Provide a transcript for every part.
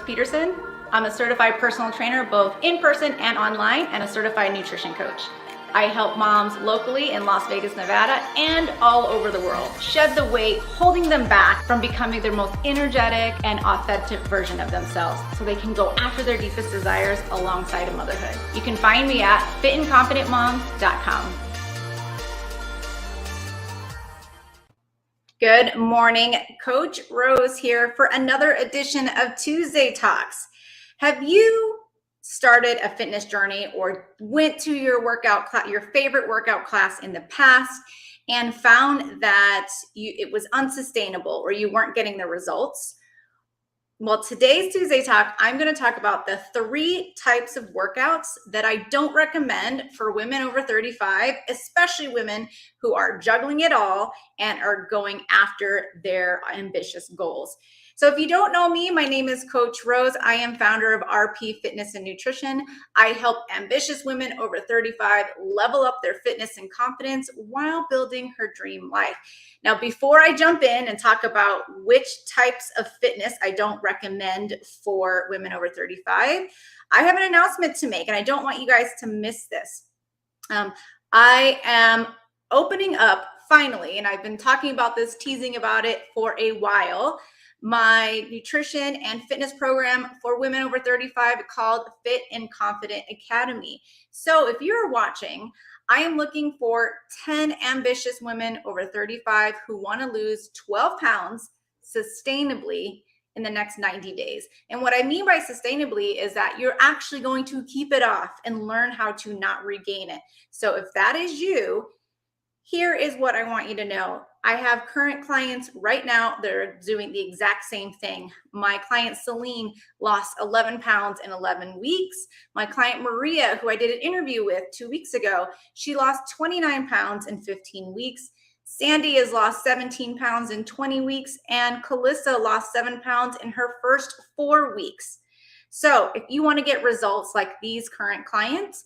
Peterson. I'm a certified personal trainer, both in person and online, and a certified nutrition coach. I help moms locally in Las Vegas, Nevada, and all over the world shed the weight holding them back from becoming their most energetic and authentic version of themselves so they can go after their deepest desires alongside of motherhood. You can find me at fitandconfidentmom.com. Good morning, Coach Rose here for another edition of Tuesday Talks. Have you started a fitness journey or went to your favorite workout class in the past and found that it was unsustainable or you weren't getting the results? Well, today's Tuesday Talk, I'm going to talk about the 3 types of workouts that I don't recommend for women over 35, especially women who are juggling it all and are going after their ambitious goals. So if you don't know me, my name is Coach Rose. I am founder of RP Fitness and Nutrition. I help ambitious women over 35 level up their fitness and confidence while building her dream life. Now, before I jump in and talk about which types of fitness I don't recommend for women over 35, I have an announcement to make, and I don't want you guys to miss this. I am opening up finally, and I've been talking about this, teasing about it for a while, my nutrition and fitness program for women over 35 called Fit and Confident Academy. So if you're watching, I am looking for 10 ambitious women over 35 who want to lose 12 pounds sustainably in the next 90 days. And what I mean by sustainably is that you're actually going to keep it off and learn how to not regain it. So if that is you, here is what I want you to know. I have current clients right now that are doing the exact same thing. My client Celine lost 11 pounds in 11 weeks. My client Maria, who I did an interview with 2 weeks ago, she lost 29 pounds in 15 weeks. Sandi has lost 17 pounds in 20 weeks, and Colissa lost 7 pounds in her first 4 weeks. So if you want to get results like these current clients,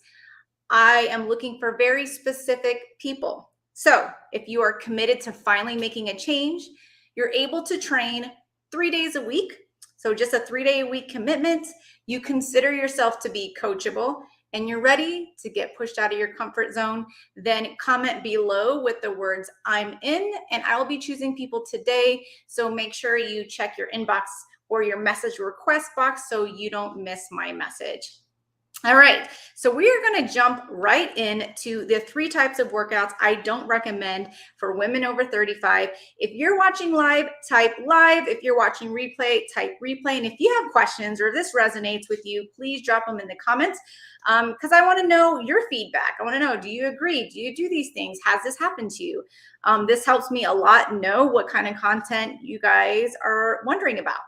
I am looking for very specific people. So if you are committed to finally making a change, you're able to train 3 days a week. So just a 3-day-a-week commitment. You consider yourself to be coachable and you're ready to get pushed out of your comfort zone, then comment below with the words "I'm in," and I will be choosing people today. So make sure you check your inbox or your message request box so you don't miss my message. All right, so we are going to jump right into the 3 types of workouts I don't recommend for women over 35. If you're watching live, type live. If you're watching replay, type replay. And if you have questions or this resonates with you, please drop them in the comments because I want to know your feedback. I want to know, do you agree? Do you do these things? Has this happened to you? This helps me a lot know what kind of content you guys are wondering about.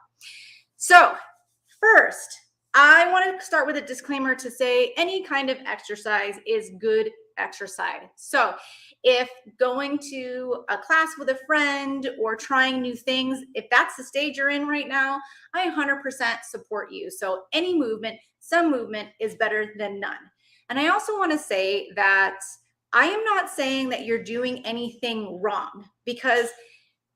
So first, I want to start with a disclaimer to say any kind of exercise is good exercise. So if going to a class with a friend or trying new things, if that's the stage you're in right now, I 100% support you. So any movement, some movement is better than none. And I also want to say that I am not saying that you're doing anything wrong, because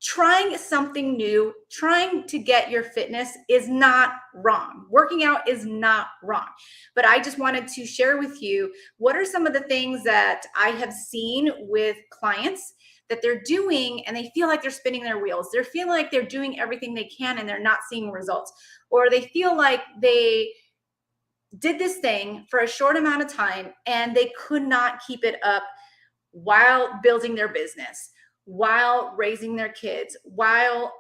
trying something new, trying to get your fitness is not wrong. Working out is not wrong. But I just wanted to share with you what are some of the things that I have seen with clients that they're doing and they feel like they're spinning their wheels. They're feeling like they're doing everything they can and they're not seeing results. Or they feel like they did this thing for a short amount of time and they could not keep it up while building their business, while raising their kids, while,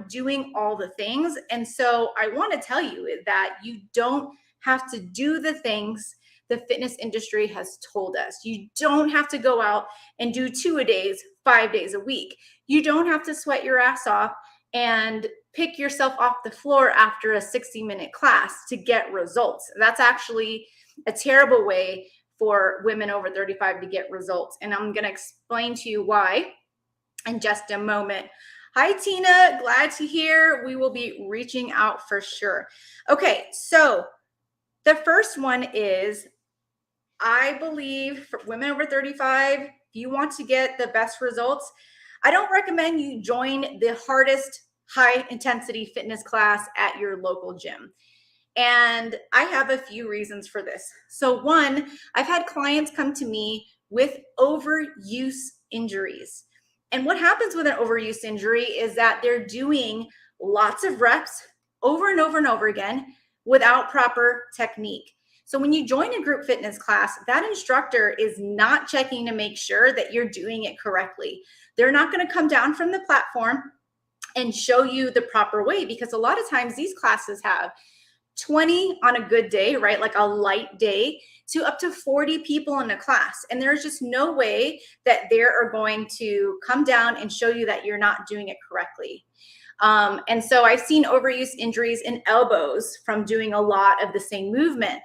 doing all the things. And so I want to tell you that you don't have to do the things the fitness industry has told us. You don't have to go out and do 2-a-days, 5 days a week. You don't have to sweat your ass off and pick yourself off the floor after a 60-minute class to get results. That's actually a terrible way for women over 35 to get results. And I'm going to explain to you why in just a moment. Hi, Tina. Glad to hear. We will be reaching out for sure. Okay, so the first one is, I believe for women over 35, if you want to get the best results, I don't recommend you join the hardest high intensity fitness class at your local gym. And I have a few reasons for this. So one, I've had clients come to me with overuse injuries. And what happens with an overuse injury is that they're doing lots of reps over and over and over again without proper technique. So when you join a group fitness class, that instructor is not checking to make sure that you're doing it correctly. They're not going to come down from the platform and show you the proper way, because a lot of times these classes have 20 on a good day, right? Like a light day, to up to 40 people in a class. And there's just no way that they are going to come down and show you that you're not doing it correctly. And so I've seen overuse injuries in elbows from doing a lot of the same movement,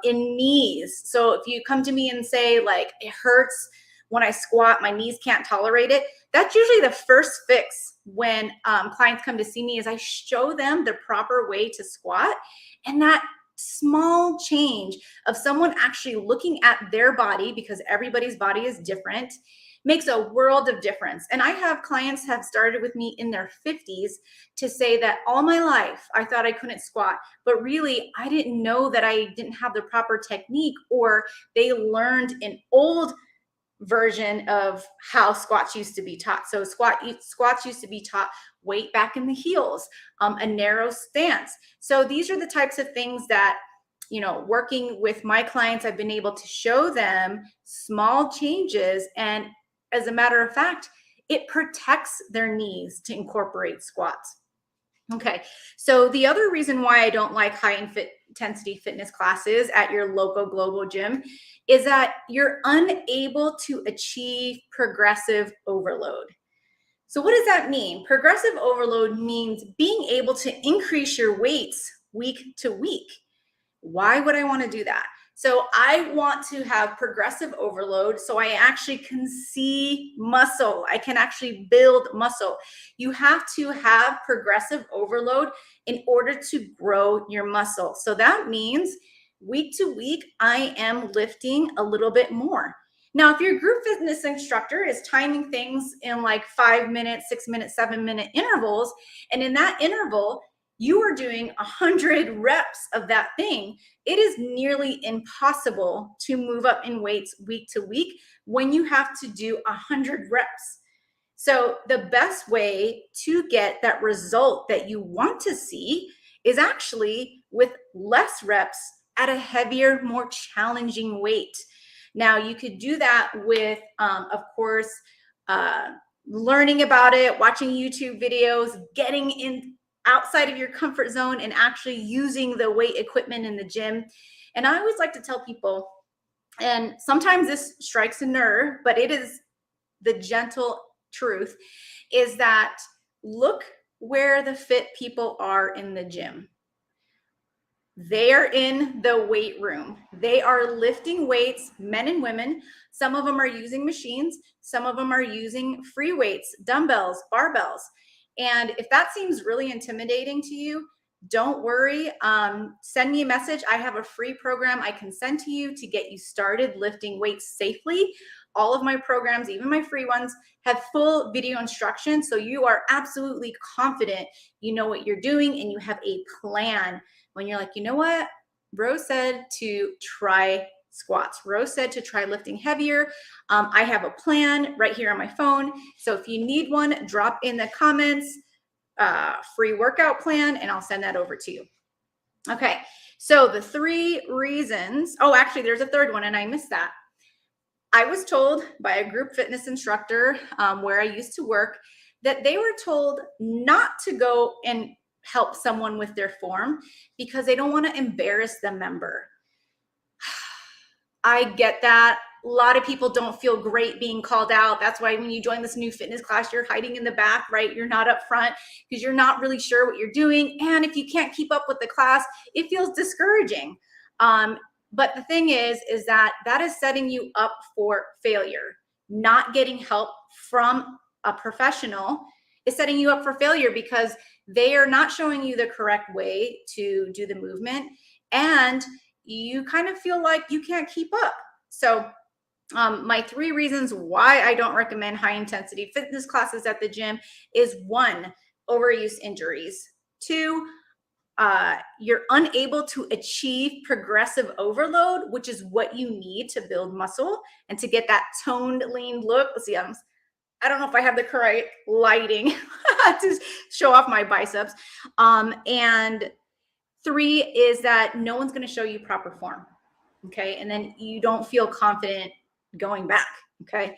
in knees. So if you come to me and say like, it hurts when I squat, my knees can't tolerate it, that's usually the first fix when clients come to see me, is I show them the proper way to squat. And that small change of someone actually looking at their body, because everybody's body is different, makes a world of difference. And I have clients have started with me in their 50s to say that all my life I thought I couldn't squat, but really I didn't know that I didn't have the proper technique, or they learned an old version of how squats used to be taught. So squats used to be taught weight back in the heels, a narrow stance. So these are the types of things that, working with my clients, I've been able to show them small changes. And as a matter of fact, it protects their knees to incorporate squats. Okay, so the other reason why I don't like high intensity fitness classes at your local global gym is that you're unable to achieve progressive overload. So what does that mean? Progressive overload means being able to increase your weights week to week. Why would I want to do that? So I want to have progressive overload so I actually can see muscle. I can actually build muscle. You have to have progressive overload in order to grow your muscle. So that means week to week, I am lifting a little bit more. Now, if your group fitness instructor is timing things in like 5 minutes, 6 minutes, 7-minute intervals, and in that interval, you are doing 100 reps of that thing, it is nearly impossible to move up in weights week to week when you have to do 100 reps. So the best way to get that result that you want to see is actually with less reps at a heavier, more challenging weight. Now, you could do that with, of course, learning about it, watching YouTube videos, getting in outside of your comfort zone and actually using the weight equipment in the gym. And I always like to tell people, and sometimes this strikes a nerve, but it is the gentle truth, is that look where the fit people are in the gym. They are in the weight room. They are lifting weights, men and women. Some of them are using machines. Some of them are using free weights, dumbbells, barbells. And if that seems really intimidating to you, don't worry. Send me a message. I have a free program I can send to you to get you started lifting weights safely. All of my programs, even my free ones, have full video instructions. So you are absolutely confident you know what you're doing and you have a plan. When you're like, you know what? Rose said to try squats. Rose said to try lifting heavier. I have a plan right here on my phone. So if you need one, drop in the comments, free workout plan, and I'll send that over to you. Okay, so the 3 reasons, actually there's a third one and I missed that. I was told by a group fitness instructor where I used to work that they were told not to go and help someone with their form because they don't want to embarrass the member. I get that. A lot of people don't feel great being called out. That's why when you join this new fitness class, you're hiding in the back, right? You're not up front because you're not really sure what you're doing. And if you can't keep up with the class, it feels discouraging. But the thing is that is setting you up for failure. Not getting help from a professional is setting you up for failure because they are not showing you the correct way to do the movement. And you kind of feel like you can't keep up. So my 3 reasons why I don't recommend high intensity fitness classes at the gym is 1, overuse injuries. 2, you're unable to achieve progressive overload, which is what you need to build muscle and to get that toned, lean look. Let's see, I don't know if I have the correct lighting to show off my biceps. And 3 is that no one's going to show you proper form. Okay. And then you don't feel confident going back. Okay.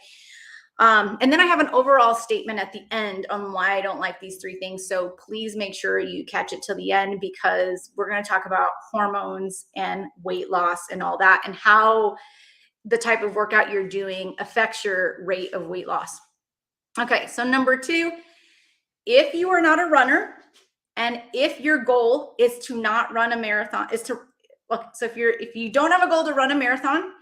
And then I have an overall statement at the end on why I don't like these 3 things. So please make sure you catch it till the end, because we're going to talk about hormones and weight loss and all that, and how the type of workout you're doing affects your rate of weight loss. Okay. So number 2, if you are not a runner, and if your goal is to not run a marathon, so if you don't have a goal to run a marathon,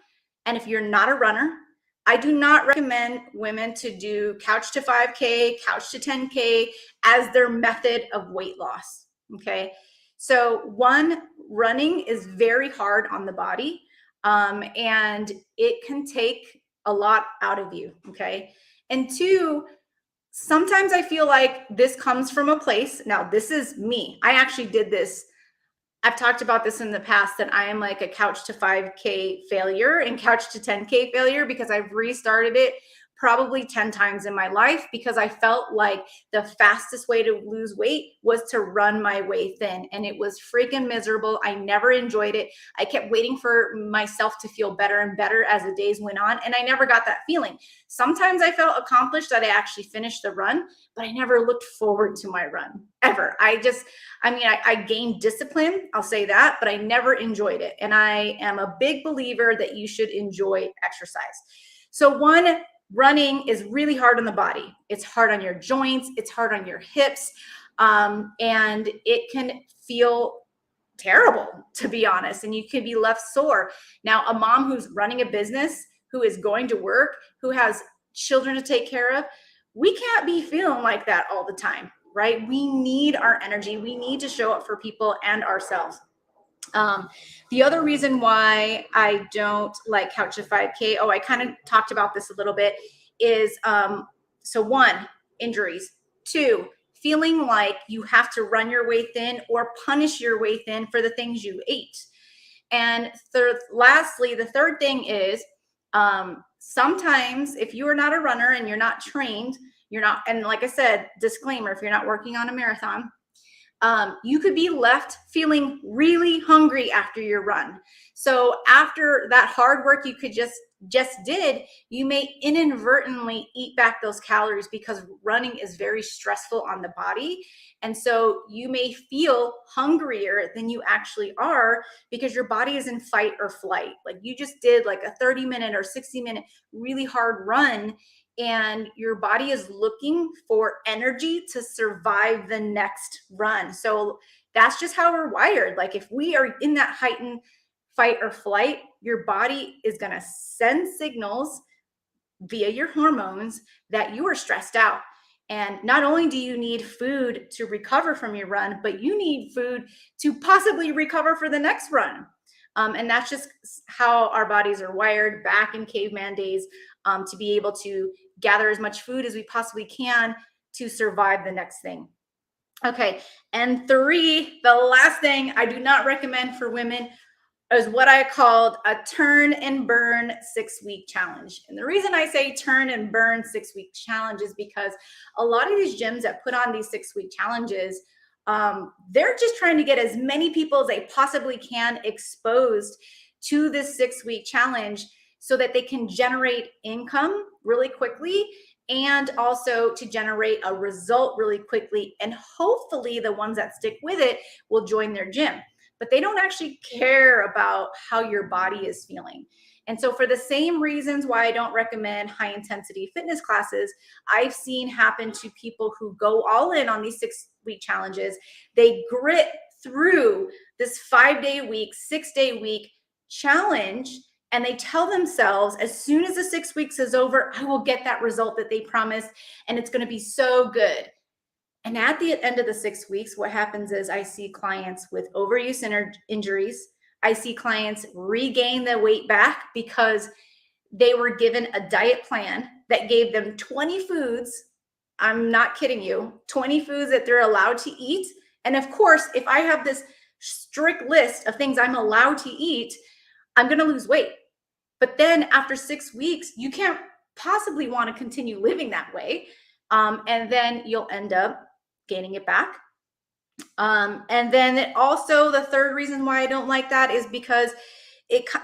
and if you're not a runner, I do not recommend women to do couch to 5K, couch to 10K as their method of weight loss. Okay. So 1, running is very hard on the body, and it can take a lot out of you. Okay. And 2, sometimes I feel like this comes from a place. Now, this is me. I actually did this. I've talked about this in the past, that I am like a couch to 5K failure and couch to 10K failure, because I've restarted it probably 10 times in my life, because I felt like the fastest way to lose weight was to run my way thin. And it was freaking miserable. I never enjoyed it. I kept waiting for myself to feel better and better as the days went on, and I never got that feeling. Sometimes I felt accomplished that I actually finished the run, but I never looked forward to my run ever. I gained discipline, I'll say that, but I never enjoyed it. And I am a big believer that you should enjoy exercise. So 1, running is really hard on the body. It's hard on your joints. It's hard on your hips. And it can feel terrible, to be honest. And you can be left sore. Now, a mom who's running a business, who is going to work, who has children to take care of, we can't be feeling like that all the time, right? We need our energy. We need to show up for people and ourselves. The other reason why I don't like couch to 5K, I kind of talked about this a little bit, is so 1, injuries. 2, feeling like you have to run your way thin or punish your way thin for the things you ate. And lastly, the third thing is sometimes if you are not a runner and you're not trained, and like I said, disclaimer, if you're not working on a marathon, you could be left feeling really hungry after your run. So after that hard work you could just did, you may inadvertently eat back those calories, because running is very stressful on the body. And so you may feel hungrier than you actually are, because your body is in fight or flight. Like you just did like a 30-minute or 60-minute really hard run, and your body is looking for energy to survive the next run. So that's just how we're wired. Like if we are in that heightened fight or flight, your body is going to send signals via your hormones that you are stressed out. And not only do you need food to recover from your run, but you need food to possibly recover for the next run. And that's just how our bodies are wired back in caveman days, to be able to gather as much food as we possibly can to survive the next thing. Okay. And 3, the last thing I do not recommend for women is what I called a turn and burn 6-week challenge. And the reason I say turn and burn 6-week challenge is because a lot of these gyms that put on these 6-week challenges, they're just trying to get as many people as they possibly can exposed to this 6-week challenge, so that they can generate income really quickly, and also to generate a result really quickly. And hopefully the ones that stick with it will join their gym, but they don't actually care about how your body is feeling. And so for the same reasons why I don't recommend high intensity fitness classes, I've seen happen to people who go all in on these 6-week challenges. They grit through this 5-day week, 6-day week challenge, and they tell themselves, as soon as the 6 weeks is over, I will get that result that they promised, and it's going to be so good. And at the end of the 6 weeks, what happens is I see clients with overuse injuries. I see clients regain the weight back because they were given a diet plan that gave them 20 foods I'm not kidding you, 20 foods that they're allowed to eat. And of course, if I have this strict list of things I'm allowed to eat, I'm going to lose weight. But then after 6 weeks, you can't possibly want to continue living that way. And then you'll end up gaining it back. And then also the third reason why I don't like that is because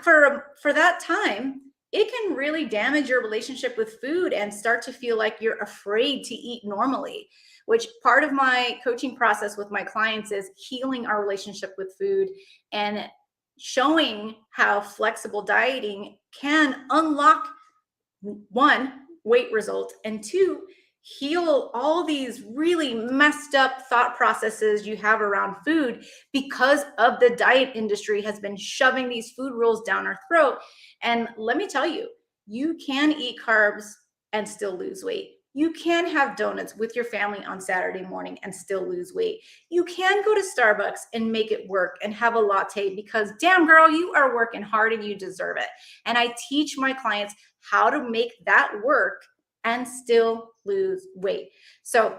for that time, it can really damage your relationship with food and start to feel like you're afraid to eat normally, which part of my coaching process with my clients is healing our relationship with food and showing how flexible dieting can unlock, one, weight result, and two, heal all these really messed up thought processes you have around food because of the diet industry has been shoving these food rules down our throat. And let me tell you, you can eat carbs and still lose weight. You can have donuts with your family on Saturday morning and still lose weight. You can go to Starbucks and make it work and have a latte because damn girl, you are working hard and you deserve it. And I teach my clients how to make that work and still lose weight. So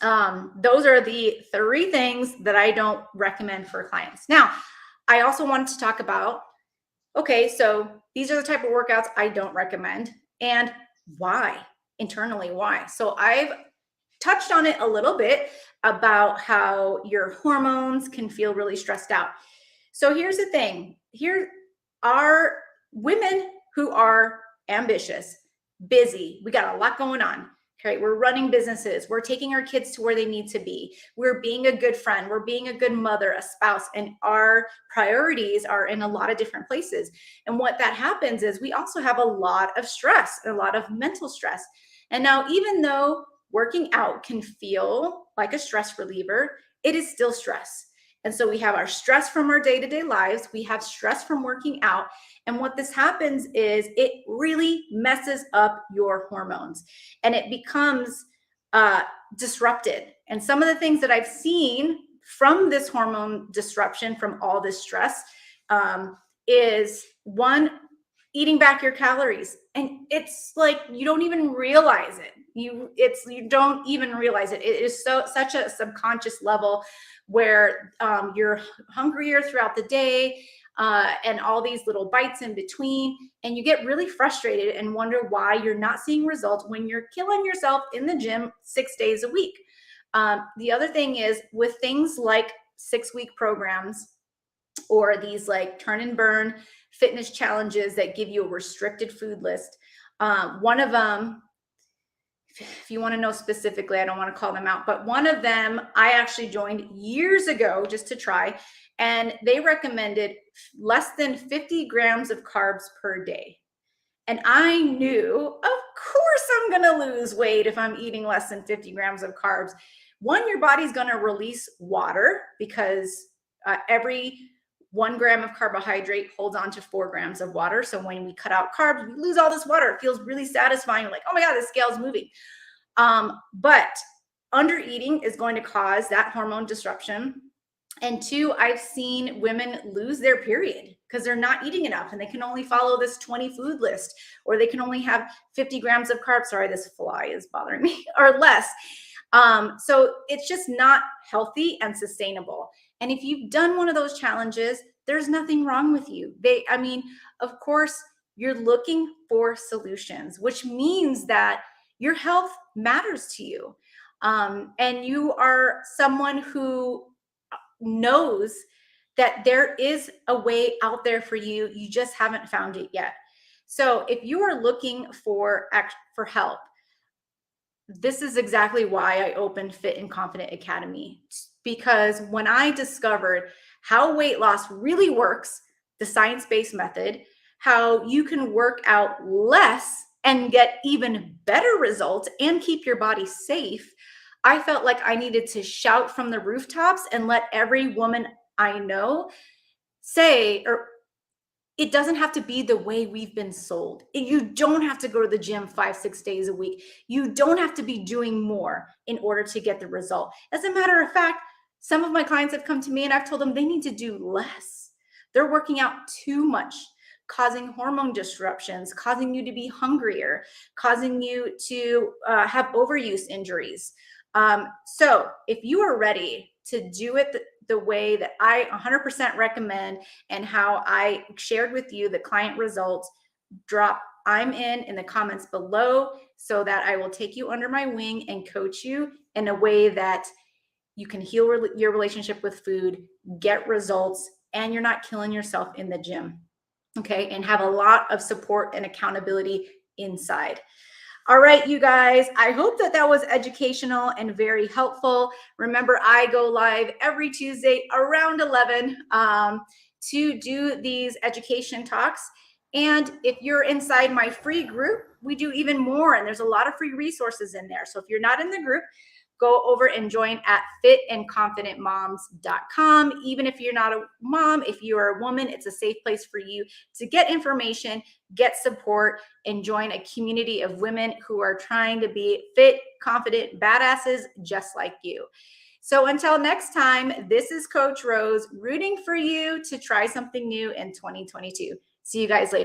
those are the 3 things that I don't recommend for clients. Now, I also wanted to talk about, okay, so these are the type of workouts I don't recommend and why, internally, why. So I've touched on it a little bit about how your hormones can feel really stressed out. So here's the thing. Here are women who are ambitious, busy. We got a lot going on. Okay, we're running businesses. We're taking our kids to where they need to be. We're being a good friend. We're being a good mother, a spouse, and our priorities are in a lot of different places. And what that happens is we also have a lot of stress, a lot of mental stress. And now, even though working out can feel like a stress reliever, it is still stress. And so we have our stress from our day-to-day lives. We have stress from working out. And what this happens is it really messes up your hormones and it becomes disrupted. And some of the things that I've seen from this hormone disruption, from all this stress, is one, eating back your calories. And it's like you don't even realize it. You don't even realize it. It is such a subconscious level where you're hungrier throughout the day and all these little bites in between, and you get really frustrated and wonder why you're not seeing results when you're killing yourself in the gym 6 days a week. The other thing is with things like 6-week programs or these like turn and burn fitness challenges that give you a restricted food list. One of them, if you want to know specifically, I don't want to call them out, but one of them I actually joined years ago just to try, and they recommended less than 50 grams of carbs per day. And I knew, of course, I'm going to lose weight if I'm eating less than 50 grams of carbs. One, your body's going to release water because every 1 gram of carbohydrate holds on to 4 grams of water. So when we cut out carbs, we lose all this water. It feels really satisfying. Like, oh my God, the scale's moving. But under eating is going to cause that hormone disruption. And 2, I've seen women lose their period because they're not eating enough and they can only follow this 20 food list, or they can only have 50 grams of carbs. Sorry, this fly is bothering me, or less. So it's just not healthy and sustainable. And if you've done one of those challenges, there's nothing wrong with you. Of course, you're looking for solutions, which means that your health matters to you. And you are someone who knows that there is a way out there for you. You just haven't found it yet. So if you are looking for help, this is exactly why I opened Fit and Confident Academy, because when I discovered how weight loss really works, the science-based method, how you can work out less and get even better results and keep your body safe, I felt like I needed to shout from the rooftops and let every woman I know say, or it doesn't have to be the way we've been sold. You don't have to go to the gym 5-6 days a week. You don't have to be doing more in order to get the result. As a matter of fact, some of my clients have come to me and I've told them they need to do less. They're working out too much. causing hormone disruptions, causing you to be hungrier, causing you to have overuse injuries. So if you are ready to do it the way that I 100% recommend and how I shared with you the client results, drop I'm in the comments below so that I will take you under my wing and coach you in a way that you can heal your relationship with food, get results, and you're not killing yourself in the gym. Okay, and have a lot of support and accountability inside. All right, you guys, I hope that was educational and very helpful. Remember, I go live every Tuesday around 11 to do these education talks. And if you're inside my free group, we do even more, and there's a lot of free resources in there. So if you're not in the group, go over and join at fitandconfidentmoms.com. Even if you're not a mom, if you are a woman, it's a safe place for you to get information, get support, and join a community of women who are trying to be fit, confident, badasses just like you. So until next time, this is Coach Rose rooting for you to try something new in 2022. See you guys later.